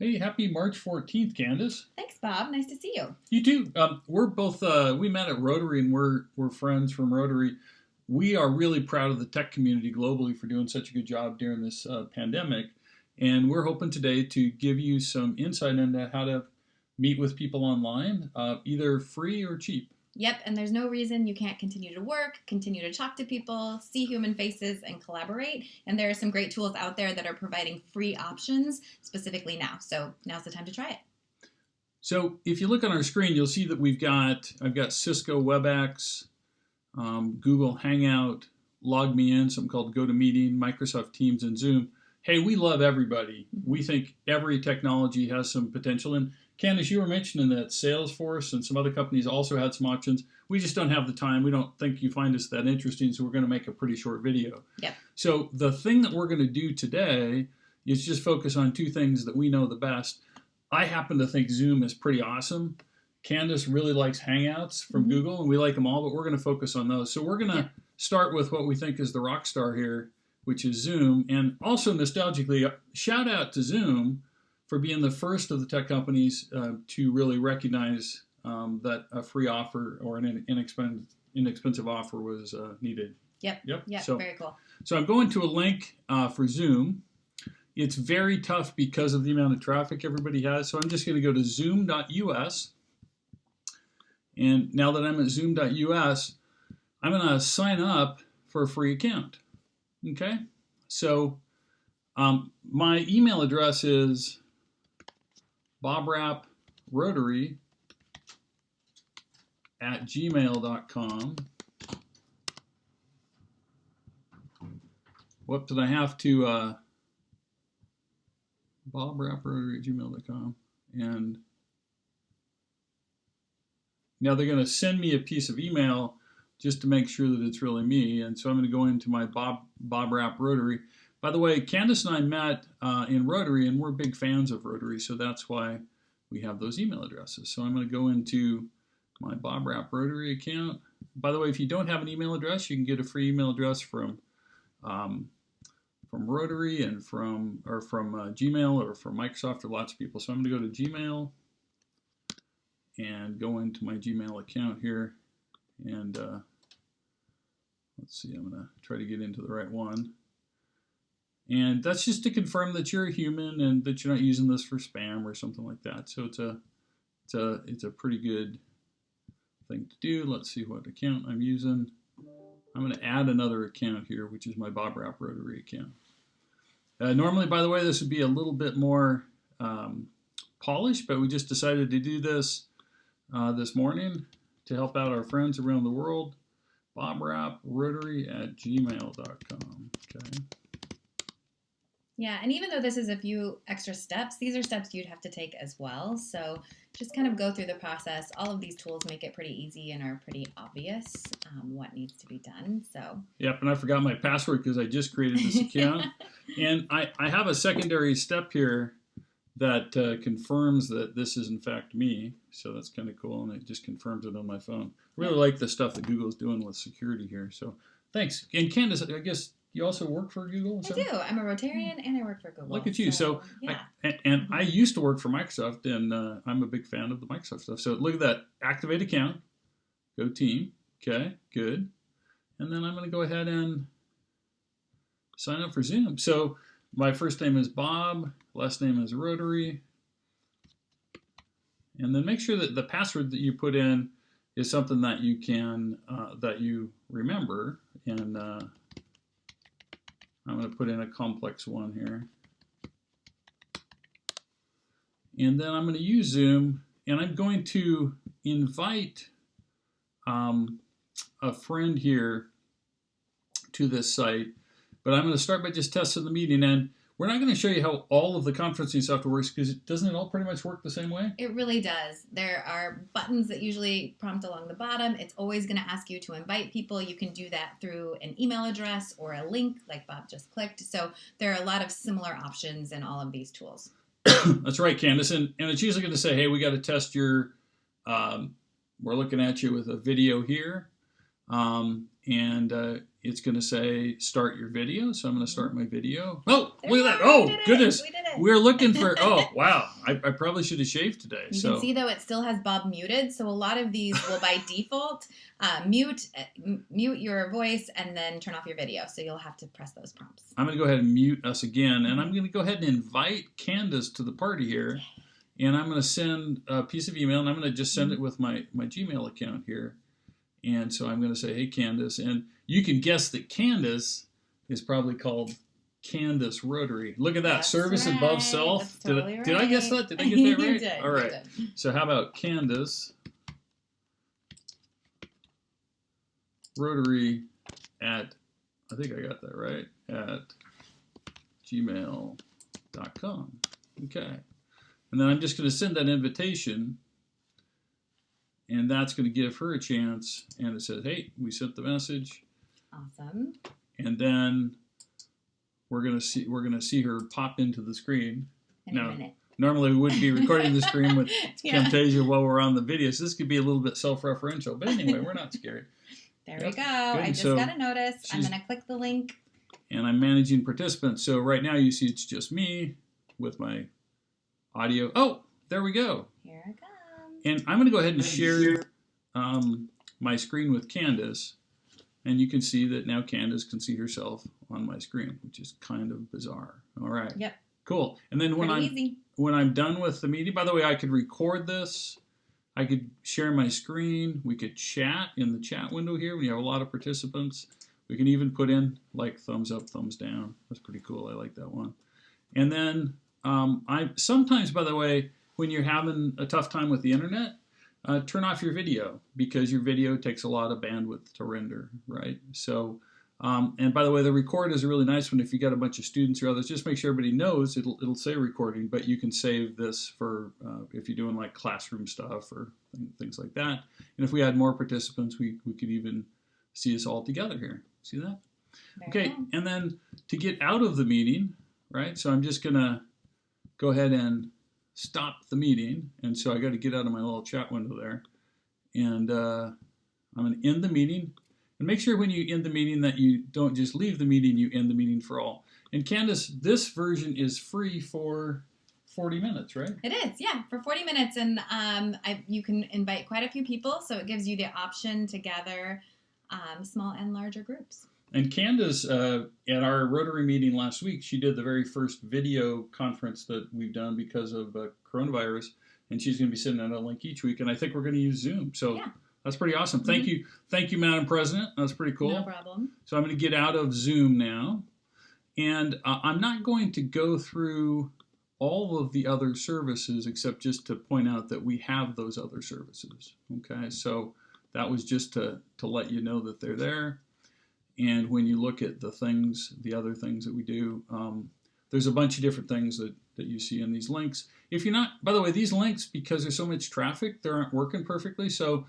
Hey, happy March 14th, Candace. Thanks, Bob. Nice to see you. You too. We're both, we met at Rotary and we're friends from Rotary. We are really proud of the tech community globally for doing such a good job during this pandemic. And we're hoping today to give you some insight into how to meet with people online, either free or cheap. Yep, and there's no reason you can't continue to work, continue to talk to people, see human faces, and collaborate. And there are some great tools out there that are providing free options specifically now. So now's the time to try it. So if you look on our screen, you'll see that I've got Cisco WebEx, Google Hangout, Log Me In, something called GoToMeeting, Microsoft Teams, and Zoom. Hey, we love everybody. We think every technology has some potential. And Candace, you were mentioning that Salesforce and some other companies also had some options. We just don't have the time. We don't think you find us that interesting, so we're going to make a pretty short video. Yep. So the thing that we're going to do today is just focus on two things that we know the best. I happen to think Zoom is pretty awesome. Candace really likes Hangouts from Google, and we like them all, but we're going to focus on those. So we're going to start with what we think is the rock star here, which is Zoom. And also nostalgically, shout out to Zoom for being the first of the tech companies to really recognize that a free offer or an inexpensive offer was needed. Yep. So, very cool. So I'm going to a link for Zoom. It's very tough because of the amount of traffic everybody has. So I'm just going to go to zoom.us. And now that I'm at zoom.us, I'm going to sign up for a free account. Okay? So my email address is bobrapprotary@gmail.com. What did I have to bobrapprotary@gmail.com, and now they're going to send me a piece of email just to make sure that it's really me. And so I'm going to go into my Bob Rapp Rotary. By the way, Candace and I met in Rotary, and we're big fans of Rotary, so that's why we have those email addresses. So I'm going to go into my Bob Rapp Rotary account. By the way, if you don't have an email address, you can get a free email address from Rotary and from Gmail or from Microsoft or lots of people. So I'm going to go to Gmail and go into my Gmail account here, and let's see, I'm going to try to get into the right one. And that's just to confirm that you're a human and that you're not using this for spam or something like that. So it's a pretty good thing to do. Let's see what account I'm using. I'm going to add another account here, which is my Bob Rapp Rotary account. Normally, by the way, this would be a little bit more polished, but we just decided to do this this morning to help out our friends around the world. bobrapprotary@gmail.com. Okay. Yeah, and even though this is a few extra steps, these are steps you'd have to take as well. So just kind of go through the process. All of these tools make it pretty easy and are pretty obvious what needs to be done. So. Yep, and I forgot my password because I just created this account. And I have a secondary step here that confirms that this is in fact me. So that's kind of cool, and it just confirms it on my phone. I really like the stuff that Google's doing with security here. So thanks. And Candace, I guess you also work for Google? I do. I'm a Rotarian and I work for Google. Look at you. So yeah. I used to work for Microsoft, and I'm a big fan of the Microsoft stuff. So look at that. Activate account. Go team. Okay, good. And then I'm going to go ahead and sign up for Zoom. So my first name is Bob. Last name is Rotary. And then make sure that the password that you put in is something that you can, that you remember. And I'm going to put in a complex one here. And then I'm going to use Zoom, and I'm going to invite a friend here to this site. But I'm going to start by just testing the meeting. And we're not going to show you how all of the conferencing software works, because doesn't it all pretty much work the same way? It really does. There are buttons that usually prompt along the bottom. It's always going to ask you to invite people. You can do that through an email address or a link like Bob just clicked. So there are a lot of similar options in all of these tools. That's right, Candace. And it's usually going to say, hey, we got to test your, we're looking at you with a video here. and it's going to say start your video. So I'm going to start my video. Oh, There look we at that. are, Oh, we did it. goodness. We did it. We're looking for, oh, wow. I probably should have shaved today. You can see, though, it still has Bob muted. So a lot of these will, by default, mute your voice and then turn off your video. So you'll have to press those prompts. I'm going to go ahead and mute us again. And I'm going to go ahead and invite Candace to the party here. And I'm going to send a piece of email. And I'm going to just send it with my Gmail account here. And so I'm going to say, hey, Candace. And you can guess that Candace is probably called Candace Rotary. Look at that. That's Service right. above self. That's totally Did I guess right. that? Did I get that right? You did. All right. You did. So how about Candace Rotary at, I think I got that right, at gmail.com. Okay. And then I'm just going to send that invitation, and that's going to give her a chance. And it says, hey, we sent the message. Awesome. And then we're going to see her pop into the screen. In a minute. Normally we wouldn't be recording the screen with Yeah. Camtasia while we're on the video, so this could be a little bit self-referential. But anyway, we're not scared. There Yep. we go. Good. I just So got a notice. I'm she's- going to click the link. And I'm managing participants. So right now you see it's just me with my audio. Oh, there we go. Here I come. And I'm going to go ahead and share my screen with Candace. And you can see that now Candace can see herself on my screen, which is kind of bizarre. All right. Yep. Cool. And then Pretty when easy. I'm done with the meeting, by the way, I could record this. I could share my screen. We could chat in the chat window here when you have a lot of participants. We can even put in like thumbs up, thumbs down. That's pretty cool. I like that one. And then I sometimes, by the way, when you're having a tough time with the internet, turn off your video because your video takes a lot of bandwidth to render, right? So, and by the way, the record is a really nice one. If you got a bunch of students or others, just make sure everybody knows it'll say recording, but you can save this for if you're doing like classroom stuff or things like that. And if we had more participants, we could even see us all together here. See that? Very Okay, cool. and then to get out of the meeting, right? So I'm just gonna go ahead and stop the meeting. And so I got to get out of my little chat window there. And I'm going to end the meeting. And make sure when you end the meeting that you don't just leave the meeting, you end the meeting for all. And Candace, this version is free for 40 minutes, right? It is, yeah, for 40 minutes. And you can invite quite a few people, so it gives you the option to gather small and larger groups. And Candace, at our Rotary meeting last week, she did the very first video conference that we've done because of coronavirus. And she's going to be sending out a link each week. And I think we're going to use Zoom. So Yeah. that's pretty awesome. Thank you. Thank you, Madam President. That's pretty cool. No problem. So I'm going to get out of Zoom now. And I'm not going to go through all of the other services except just to point out that we have those other services. Okay, so that was just to let you know that they're there. And when you look at the other things that we do, there's a bunch of different things that you see in these links. If you're not, by the way, these links, because there's so much traffic, they aren't working perfectly. So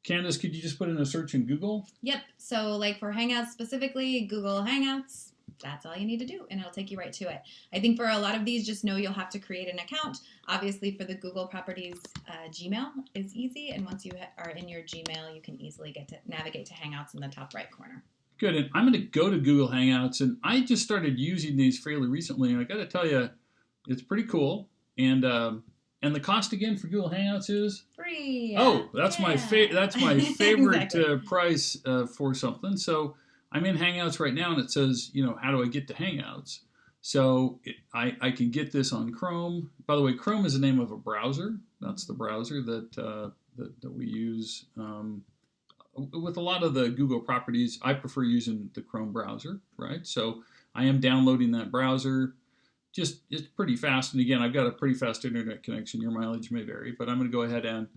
Candace, could you just put in a search in Google? Yep. So like for Hangouts specifically, Google Hangouts, that's all you need to do, and it'll take you right to it. I think for a lot of these, just know you'll have to create an account. Obviously, for the Google properties, Gmail is easy, and once you are in your Gmail, you can easily navigate to Hangouts in the top right corner. Good, and I'm going to go to Google Hangouts, and I just started using these fairly recently, and I got to tell you, it's pretty cool. And the cost again for Google Hangouts is Free. oh, that's my favorite Exactly. price for something. So I'm in Hangouts right now, and it says, how do I get to Hangouts? So I can get this on Chrome. By the way, Chrome is the name of a browser. That's the browser that we use. With a lot of the Google properties, I prefer using the Chrome browser, right? So I am downloading that browser. It's pretty fast. And again, I've got a pretty fast internet connection. Your mileage may vary, but I'm going to go ahead and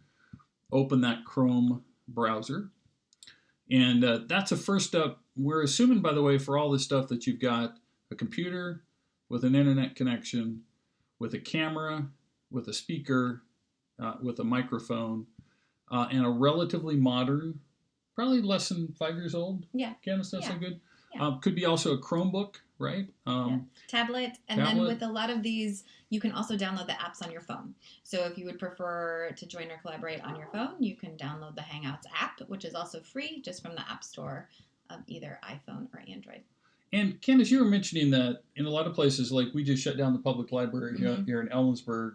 open that Chrome browser. And that's a first step. We're assuming, by the way, for all this stuff that you've got a computer with an internet connection, with a camera, with a speaker, with a microphone, and a relatively modern, probably less than 5 years old. Yeah. Candace, that's Yeah. so good. Yeah. Could be also a Chromebook, right? Tablet, and then with a lot of these, you can also download the apps on your phone. So if you would prefer to join or collaborate on your phone, you can download the Hangouts app, which is also free just from the App Store of either iPhone or Android. And Candace, you were mentioning that in a lot of places, like we just shut down the public library Mm-hmm. here in Ellensburg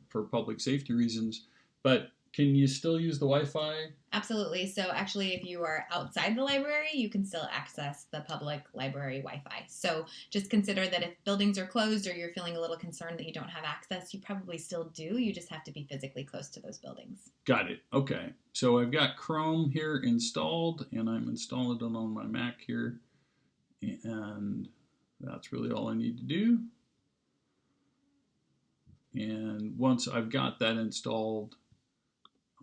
for public safety reasons, but can you still use the Wi-Fi? Absolutely. So actually, if you are outside the library, you can still access the public library Wi-Fi. So just consider that if buildings are closed or you're feeling a little concerned that you don't have access, you probably still do. You just have to be physically close to those buildings. Got it. Okay. So I've got Chrome here installed, and I'm installing it on my Mac here. And that's really all I need to do. And once I've got that installed,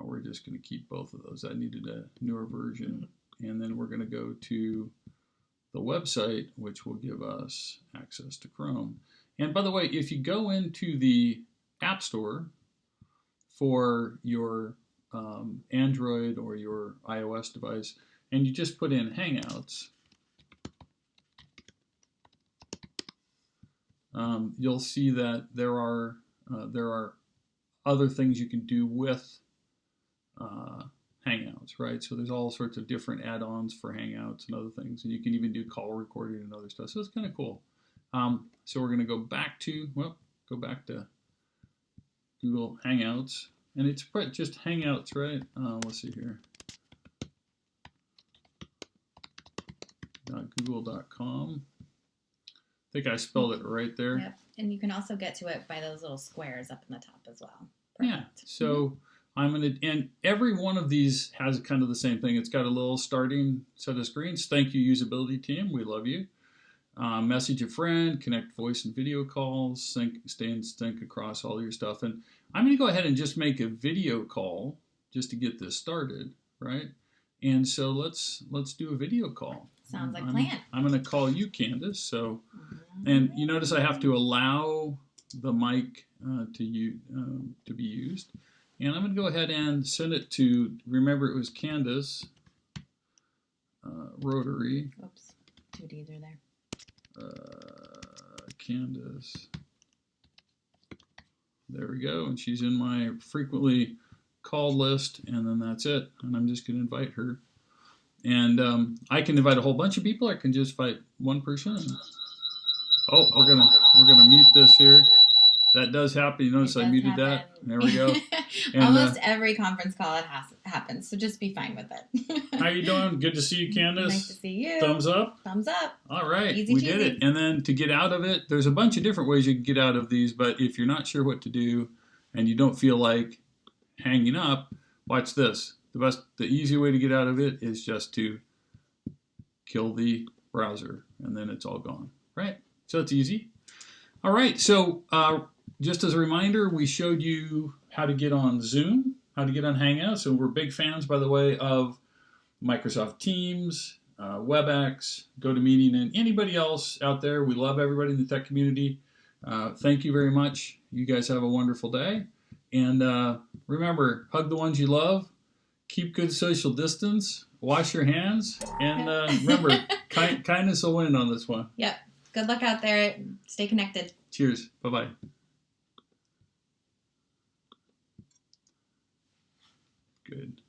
we're just going to keep both of those. I needed a newer version. And then we're going to go to the website, which will give us access to Chrome. And by the way, if you go into the App Store for your Android or your iOS device, and you just put in Hangouts, you'll see that there are other things you can do with Hangouts, right? So there's all sorts of different add-ons for Hangouts and other things, and you can even do call recording and other stuff. So it's kind of cool. So we're going to go back to Google Hangouts, and it's just Hangouts, right? Let's see here. .google.com. I think I spelled it right there. Yep. And you can also get to it by those little squares up in the top as well. Perfect. Yeah. So I'm going to, and every one of these has kind of the same thing. It's got a little starting set of screens. Thank you, usability team. We love you. Message a friend, connect voice and video calls, stay in sync across all your stuff. And I'm going to go ahead and just make a video call just to get this started, right? And so let's do a video call. Sounds like a plan. I'm going to call you, Candace. So, and you notice I have to allow the mic to be used. And I'm going to go ahead and send it to, remember it was Candace, Rotary. Oops, 2 D's are there. Candace. There we go. And she's in my frequently called list. And then that's it. And I'm just going to invite her. And I can invite a whole bunch of people. I can just invite one person. Oh, we're gonna mute this here. That does happen. You notice I muted that. There we go. And, almost every conference call it happens. So just be fine with it. How you doing? Good to see you, Candace. Nice to see you. Thumbs up. Thumbs up. All right, Easy we cheesy. did it. And then to get out of it, there's a bunch of different ways you can get out of these. But if you're not sure what to do and you don't feel like hanging up, watch this. The easy way to get out of it is just to kill the browser, and then it's all gone, right? So it's easy. All right, so just as a reminder, we showed you how to get on Zoom, how to get on Hangouts, and we're big fans, by the way, of Microsoft Teams, webex, gotomeeting, and anybody else out there. We love everybody in the tech community. Thank you very much. You guys have a wonderful day. And remember, hug the ones you love. Keep good social distance, wash your hands, and remember, kindness will win on this one. Yep. Good luck out there. Stay connected. Cheers. Bye-bye. Good.